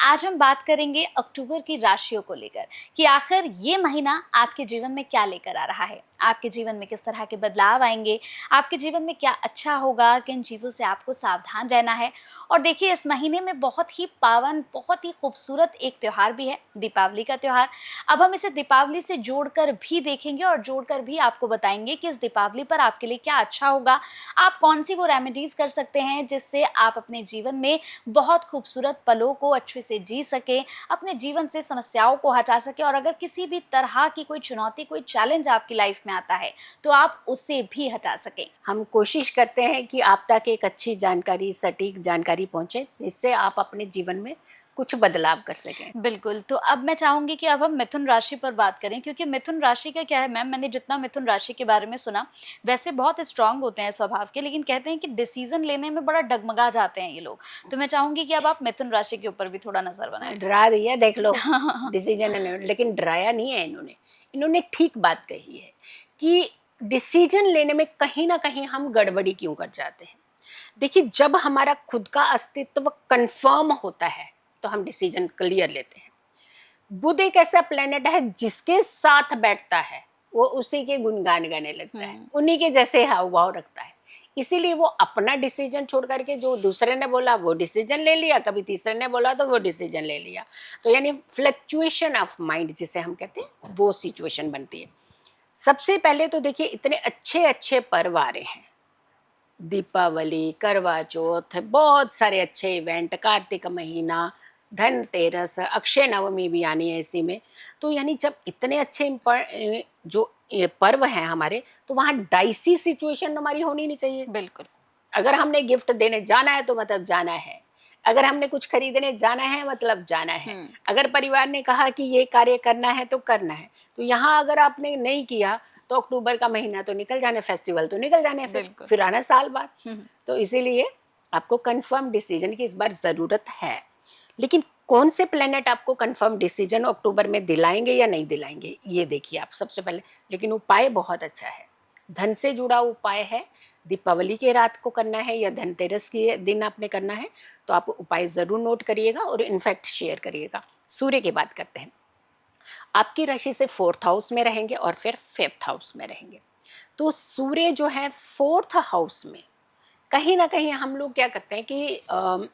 आज हम बात करेंगे अक्टूबर की राशियों को लेकर कि आखिर ये महीना आपके जीवन में क्या लेकर आ रहा है। आपके जीवन में किस तरह के बदलाव आएंगे, आपके जीवन में क्या अच्छा होगा, किन चीज़ों से आपको सावधान रहना है। और देखिए, इस महीने में बहुत ही पावन, बहुत ही खूबसूरत एक त्यौहार भी है, दीपावली का त्यौहार। अब हम इसे दीपावली से जोड़कर भी देखेंगे और जोड़कर भी आपको बताएंगे कि इस दीपावली पर आपके लिए क्या अच्छा होगा। आप कौन सी वो रेमेडीज कर सकते हैं जिससे आप अपने जीवन में बहुत खूबसूरत पलों को अच्छे से जी सके, अपने जीवन से समस्याओं को हटा सके। और अगर किसी भी तरह की कोई चुनौती, कोई चैलेंज आपकी लाइफ में आता है तो आप उसे भी हटा सकें। हम कोशिश करते हैं कि आप तक एक अच्छी जानकारी, सटीक जानकारी पहुंचे, जिससे आप अपने जीवन में कुछ बदलाव कर सकें। बिल्कुल, तो अब मैं चाहूँगी कि अब हम मिथुन राशि पर बात करें, क्योंकि मिथुन राशि का क्या है मैम, मैंने जितना मिथुन राशि के बारे में सुना, वैसे बहुत स्ट्रॉन्ग होते हैं स्वभाव के, लेकिन कहते हैं कि डिसीज़न लेने में बड़ा डगमगा जाते हैं ये लोग। तो मैं चाहूँगी कि अब आप मिथुन राशि के ऊपर भी थोड़ा नज़र बनाएँ। डरा दिया, देख लो। डिसीजन है, लेकिन डराया नहीं है इन्होंने। इन्होंने ठीक बात कही है कि डिसीजन लेने में कहीं ना कहीं हम गड़बड़ी क्यों कर जाते हैं। देखिए, जब हमारा खुद का अस्तित्व कंफर्म होता है तो हम डिसीजन क्लियर लेते हैं। बुध एक ऐसा प्लेनेट है जिसके साथ बैठता है वो उसी के गुणगान गाने लगता है, उन्हीं के जैसे हाव भाव रखता है। इसीलिए वो अपना डिसीजन छोड़ करके जो दूसरे ने बोला वो डिसीजन ले लिया, कभी तीसरे ने बोला तो वो डिसीजन ले लिया। तो यानी फ्लक्चुएशन ऑफ माइंड जिसे हम कहते हैं, वो सिचुएशन बनती है। सबसे पहले तो देखिए, इतने अच्छे अच्छे पर्व आ रहे हैं, दीपावली, करवा चौथ, बहुत सारे अच्छे इवेंट, कार्तिक महीना, धनतेरस, अक्षय नवमी भी आनी है इसी में। तो यानी जब इतने अच्छे जो ये पर्व हैं हमारे, तो वहाँ डाइसी सिचुएशन हमारी होनी नहीं चाहिए। बिल्कुल। अगर हमने गिफ्ट देने जाना है तो मतलब जाना है, अगर हमने कुछ खरीदने जाना है मतलब जाना है, अगर परिवार ने कहा कि ये कार्य करना है तो करना है। तो यहाँ अगर आपने नहीं किया तो अक्टूबर का महीना तो निकल जाने, फेस्टिवल तो निकल जाने, फिर आना साल बाद। तो इसीलिए आपको कंफर्म डिसीजन की इस बार ज़रूरत है। लेकिन कौन से प्लेनेट आपको कंफर्म डिसीजन अक्टूबर में दिलाएंगे या नहीं दिलाएंगे, ये देखिए आप सबसे पहले। लेकिन उपाय बहुत अच्छा है, धन से जुड़ा उपाय है। दीपावली के रात को करना है या धनतेरस के दिन आपने करना है, तो आप उपाय ज़रूर नोट करिएगा और इनफैक्ट शेयर करिएगा। सूर्य की बात करते हैं। आपकी राशि से 4th हाउस में रहेंगे और फिर 5th हाउस में रहेंगे। तो सूर्य जो है 4th हाउस में, कहीं ना कहीं हम लोग क्या करते हैं कि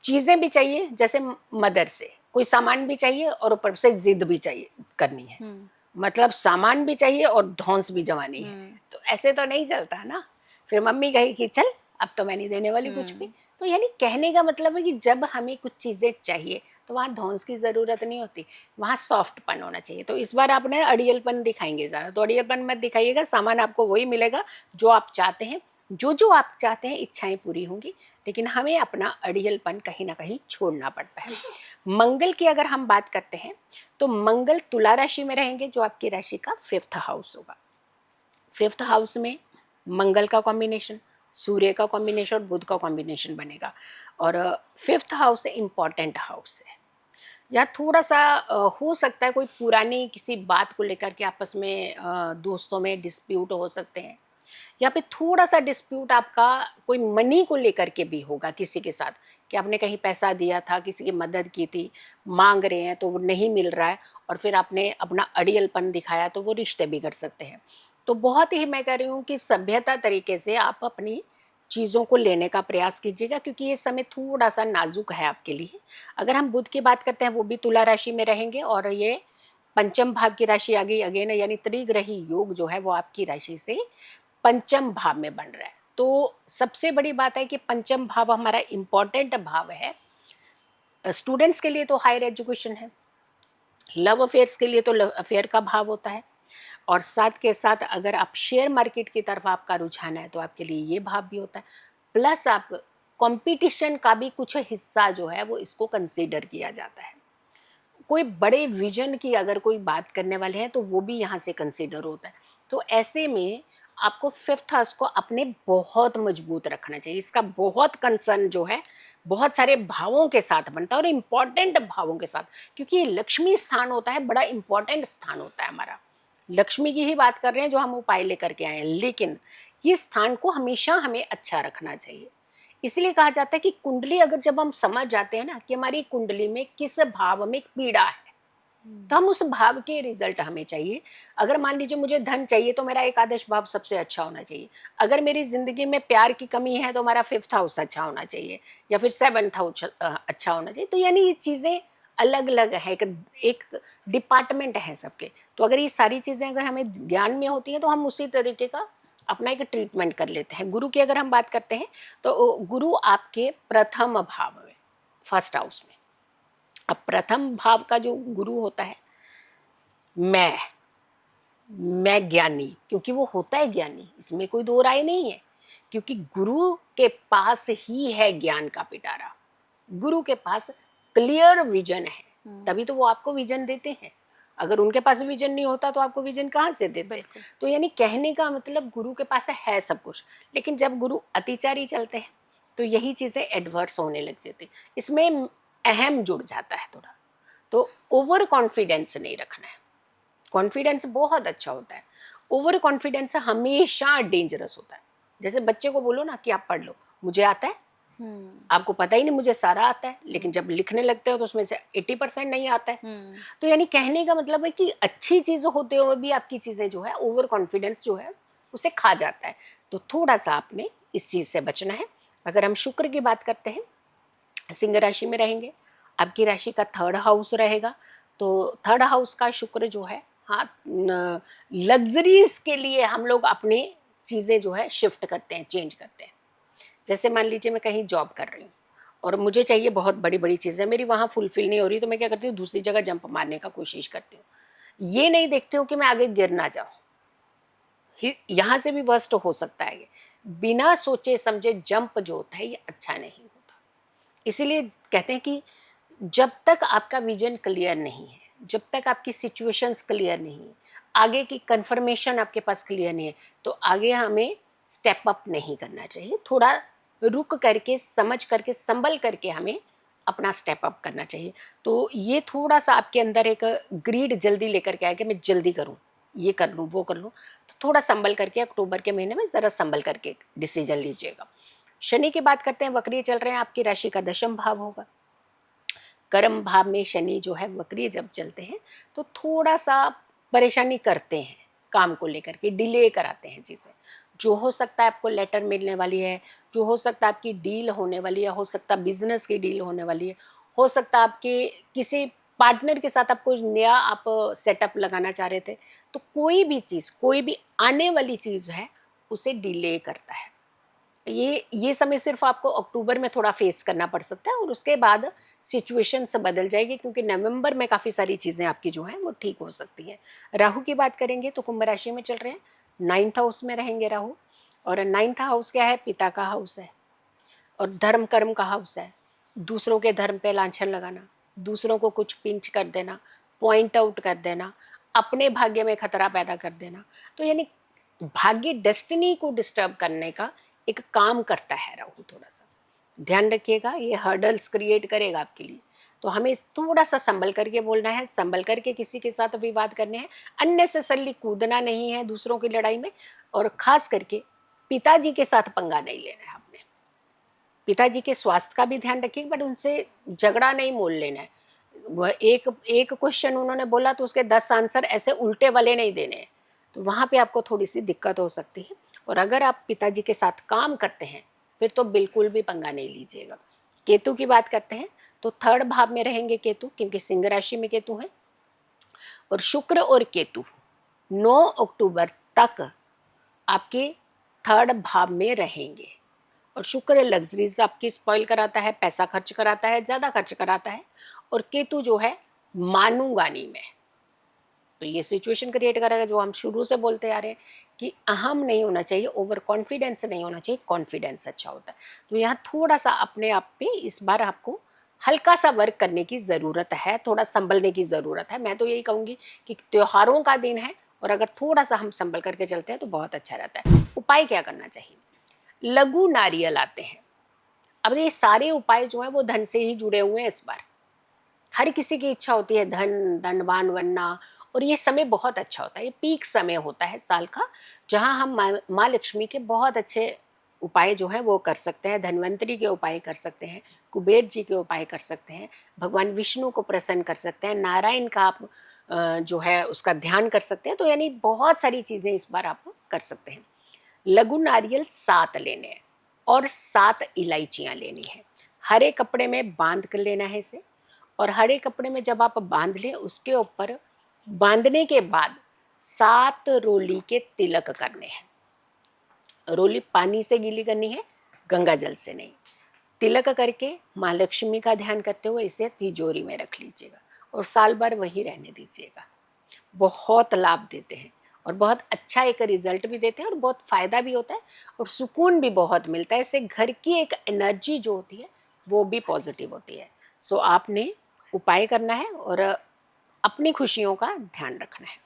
चीज़ें भी चाहिए, जैसे मदर से कोई सामान भी चाहिए और ऊपर से जिद भी चाहिए करनी है। मतलब सामान भी चाहिए और धौंस भी जमानी है। तो ऐसे तो नहीं चलता ना। फिर मम्मी कही कि चल अब तो मैं नहीं देने वाली कुछ भी। तो यानी कहने का मतलब है कि जब हमें कुछ चीज़ें चाहिए तो वहाँ धौंस की ज़रूरत नहीं होती, वहाँ सॉफ्टपन होना चाहिए। तो इस बार आपने अड़ियलपन दिखाएंगे ज़्यादा, तो अड़ियलपन मत दिखाइएगा, सामान आपको वही मिलेगा जो आप चाहते हैं। जो आप चाहते हैं इच्छाएं पूरी होंगी, लेकिन हमें अपना अड़ियलपन कहीं ना कहीं छोड़ना पड़ता है। मंगल की अगर हम बात करते हैं तो मंगल तुला राशि में रहेंगे, जो आपकी राशि का 5th हाउस होगा। 5th हाउस में मंगल का कॉम्बिनेशन, सूर्य का कॉम्बिनेशन और बुध का कॉम्बिनेशन बनेगा। और 5th हाउस इम्पॉर्टेंट हाउस है। या थोड़ा सा हो सकता है कोई पुरानी किसी बात को लेकर के आपस में दोस्तों में डिस्प्यूट हो सकते हैं, या फिर थोड़ा सा डिस्प्यूट आपका कोई मनी को लेकर के भी होगा किसी के साथ, कि आपने कहीं पैसा दिया था, किसी की मदद की थी, मांग रहे हैं तो वो नहीं मिल रहा है, और फिर आपने अपना अड़ियलपन दिखाया तो वो रिश्ते बिगड़ सकते हैं। तो बहुत ही मैं कह रही हूँ कि सभ्यता तरीके से आप अपनी चीज़ों को लेने का प्रयास कीजिएगा, क्योंकि ये समय थोड़ा सा नाजुक है आपके लिए। अगर हम बुध की बात करते हैं, वो भी तुला राशि में रहेंगे और ये पंचम भाव की राशि आ गई अगेन, यानी त्रिग्रही योग जो है वो आपकी राशि से पंचम भाव में बन रहा है। तो सबसे बड़ी बात है कि पंचम भाव हमारा इम्पॉर्टेंट भाव है। स्टूडेंट्स के लिए तो हायर एजुकेशन है, लव अफेयर्स के लिए तो लव अफेयर का भाव होता है, और साथ के साथ अगर आप शेयर मार्केट की तरफ आपका रुझान है तो आपके लिए ये भाव भी होता है। प्लस आप कंपटीशन का भी कुछ हिस्सा जो है वो इसको कंसीडर किया जाता है। कोई बड़े विजन की अगर कोई बात करने वाले हैं तो वो भी यहाँ से कंसीडर होता है। तो ऐसे में आपको 5th हाउस को अपने बहुत मजबूत रखना चाहिए। इसका बहुत कंसर्न जो है बहुत सारे भावों के साथ बनता है और इम्पॉर्टेंट भावों के साथ, क्योंकि ये लक्ष्मी स्थान होता है, बड़ा इम्पॉर्टेंट स्थान होता है हमारा। लक्ष्मी की ही बात कर रहे हैं जो हम उपाय लेकर के आए हैं, लेकिन ये स्थान को हमेशा हमें अच्छा रखना चाहिए। इसलिए कहा जाता है कि कुंडली अगर जब हम समझ जाते हैं ना कि हमारी कुंडली में किस भाव में पीड़ा है, तो हम उस भाव के रिजल्ट हमें चाहिए। अगर मान लीजिए मुझे धन चाहिए तो मेरा एकादश भाव सबसे अच्छा होना चाहिए। अगर मेरी जिंदगी में प्यार की कमी है तो हमारा 5th हाउस अच्छा होना चाहिए, या फिर 7th हाउस अच्छा होना चाहिए। तो यानी ये चीजें अलग अलग है, एक डिपार्टमेंट है सबके। तो अगर ये सारी चीजें अगर हमें ज्ञान में होती हैं तो हम उसी तरीके का अपना एक ट्रीटमेंट कर लेते हैं। गुरु की अगर हम बात करते हैं तो गुरु आपके प्रथम भाव में, 1st हाउस में। अब प्रथम भाव का जो गुरु होता है, मैं ज्ञानी, क्योंकि वो होता है ज्ञानी, इसमें कोई दो राय नहीं है, क्योंकि गुरु के पास ही है ज्ञान का पिटारा। गुरु के पास क्लियर विजन है, तभी तो वो आपको विजन देते हैं। अगर उनके पास विजन नहीं होता तो आपको विजन कहाँ से देते? तो यानी कहने का मतलब गुरु के पास है सब कुछ, लेकिन जब गुरु अतिचारी चलते हैं तो यही चीजें एडवर्स होने लग जाती, इसमें अहम जुड़ जाता है थोड़ा। तो ओवर कॉन्फिडेंस नहीं रखना है। कॉन्फिडेंस बहुत अच्छा होता है, ओवर कॉन्फिडेंस हमेशा डेंजरस होता है। जैसे बच्चे को बोलो ना कि आप पढ़ लो, मुझे आता है, आपको पता ही नहीं मुझे सारा आता है, लेकिन जब लिखने लगते हो तो उसमें से 80% नहीं आता है। तो यानी कहने का मतलब है कि अच्छी चीज होते हुए भी आपकी चीजें जो है ओवर कॉन्फिडेंस जो है उसे खा जाता है। तो थोड़ा सा आपने इस चीज से बचना है। अगर हम शुक्र की बात करते हैं, सिंह राशि में रहेंगे, आपकी राशि का 3rd हाउस रहेगा। तो 3rd हाउस का शुक्र जो है, हाँ, लग्जरीज के लिए हम लोग अपनी चीज़ें जो है शिफ्ट करते हैं, चेंज करते हैं। जैसे मान लीजिए मैं कहीं जॉब कर रही हूँ और मुझे चाहिए बहुत बड़ी बड़ी चीज़ें, मेरी वहाँ फुलफिल नहीं हो रही, तो मैं क्या करती हूँ, दूसरी जगह जंप मारने का कोशिश करती हूँ। ये नहीं देखती हूँ कि मैं आगे गिर ना जाऊँ, यहाँ से भी वर्स्ट हो सकता है। ये बिना सोचे समझे जंप जो होता है ये अच्छा नहीं होता। इसीलिए कहते हैं कि जब तक आपका विजन क्लियर नहीं है, जब तक आपकी सिचुएशंस क्लियर नहीं है, आगे की कंफर्मेशन आपके पास क्लियर नहीं है, तो आगे हमें स्टेप अप नहीं करना चाहिए। थोड़ा रुक करके, समझ करके, संभल करके हमें अपना स्टेप अप करना चाहिए। तो ये थोड़ा सा आपके अंदर एक ग्रीड जल्दी लेकर के आए कि मैं जल्दी करूँ, ये कर लूँ, वो कर लूँ। तो थोड़ा संभल करके अक्टूबर के महीने में ज़रा संभल करके डिसीजन लीजिएगा। शनि की बात करते हैं, वक्री चल रहे हैं, आपकी राशि का 10th भाव होगा। कर्म भाव में शनि जो है वक्री जब चलते हैं तो थोड़ा सा परेशानी करते हैं, काम को लेकर के डिले कराते हैं चीज़ें। जो हो सकता है आपको लेटर मिलने वाली है, जो हो सकता है आपकी डील होने वाली है, हो सकता है बिजनेस की डील होने वाली है, हो सकता है आपके किसी पार्टनर के साथ आपको नया आप सेटअप लगाना चाह रहे थे। तो कोई भी चीज़, कोई भी आने वाली चीज़ है उसे डिले करता है। ये समय सिर्फ आपको अक्टूबर में थोड़ा फेस करना पड़ सकता है और उसके बाद सिचुएशन से बदल जाएगी, क्योंकि नवंबर में काफ़ी सारी चीज़ें आपकी जो हैं वो ठीक हो सकती हैं। राहु की बात करेंगे तो कुंभ राशि में चल रहे हैं, 9th हाउस में रहेंगे राहु। और 9th हाउस क्या है? पिता का हाउस है और धर्म कर्म का हाउस है। दूसरों के धर्म पे लांछन लगाना, दूसरों को कुछ पिंच कर देना, पॉइंट आउट कर देना, अपने भाग्य में खतरा पैदा कर देना। तो यानी भाग्य, डेस्टिनी को डिस्टर्ब करने का एक काम करता है राहु। थोड़ा सा ध्यान रखिएगा, ये हर्डल्स क्रिएट करेगा आपके लिए। तो हमें थोड़ा सा संभल करके बोलना है, संभल करके किसी के साथ विवाद करने हैं, अननेसेसरली कूदना नहीं है दूसरों की लड़ाई में। और खास करके पिताजी के साथ पंगा नहीं लेना है आपने। पिताजी के स्वास्थ्य का भी ध्यान रखिए, बट उनसे झगड़ा नहीं मोल लेना है। वह एक एक क्वेश्चन उन्होंने बोला तो उसके 10 आंसर ऐसे उल्टे वाले नहीं देने हैं। तो वहाँ पे आपको थोड़ी सी दिक्कत हो सकती है। और अगर आप पिताजी के साथ काम करते हैं फिर तो बिल्कुल भी पंगा नहीं लीजिएगा। केतु की बात करते हैं तो 3rd भाव में रहेंगे केतु, क्योंकि सिंह राशि में केतु है। और शुक्र और केतु 9 अक्टूबर तक आपके 3rd भाव में रहेंगे। और शुक्र लग्जरीज आपकी स्पॉइल कराता है, पैसा खर्च कराता है, ज़्यादा खर्च कराता है। और केतु जो है मानूंगानी में, तो ये सिचुएशन क्रिएट करेगा जो हम शुरू से बोलते आ रहे हैं कि अहम नहीं होना चाहिए, ओवर कॉन्फिडेंस नहीं होना चाहिए, कॉन्फिडेंस अच्छा होता है। तो यहाँ थोड़ा सा अपने आप पे इस बार आपको हल्का सा वर्क करने की ज़रूरत है, थोड़ा संभलने की ज़रूरत है। मैं तो यही कहूँगी कि त्योहारों का दिन है और अगर थोड़ा सा हम संभल करके चलते हैं तो बहुत अच्छा रहता है। उपाय क्या करना चाहिए? लघु नारियल आते हैं। अब ये सारे उपाय जो है वो धन से ही जुड़े हुए हैं। इस बार हर किसी की इच्छा होती है धनवान बनना, और ये समय बहुत अच्छा होता है, ये पीक समय होता है साल का, जहाँ हम माँ लक्ष्मी के बहुत अच्छे उपाय जो है वो कर सकते हैं, धन्वंतरी के उपाय कर सकते हैं, कुबेर जी के उपाय कर सकते हैं, भगवान विष्णु को प्रसन्न कर सकते हैं, नारायण का आप जो है उसका ध्यान कर सकते हैं। तो यानी बहुत सारी चीज़ें इस बार आप कर सकते हैं। लघु नारियल 7 लेने हैं और 7 इलायचियाँ लेनी है। हरे कपड़े में बांध कर लेना है इसे, और हरे कपड़े में जब आप बांध लें उसके ऊपर बांधने के बाद 7 रोली के तिलक करने हैं। रोली पानी से गीली करनी है, गंगा जल से नहीं। तिलक करके माँ लक्ष्मी का ध्यान करते हुए इसे तिजोरी में रख लीजिएगा और साल भर वही रहने दीजिएगा। बहुत लाभ देते हैं और बहुत अच्छा एक रिजल्ट भी देते हैं और बहुत फ़ायदा भी होता है और सुकून भी बहुत मिलता है। इससे घर की एक एनर्जी जो होती है वो भी पॉजिटिव होती है। सो आपने उपाय करना है और अपनी खुशियों का ध्यान रखना है।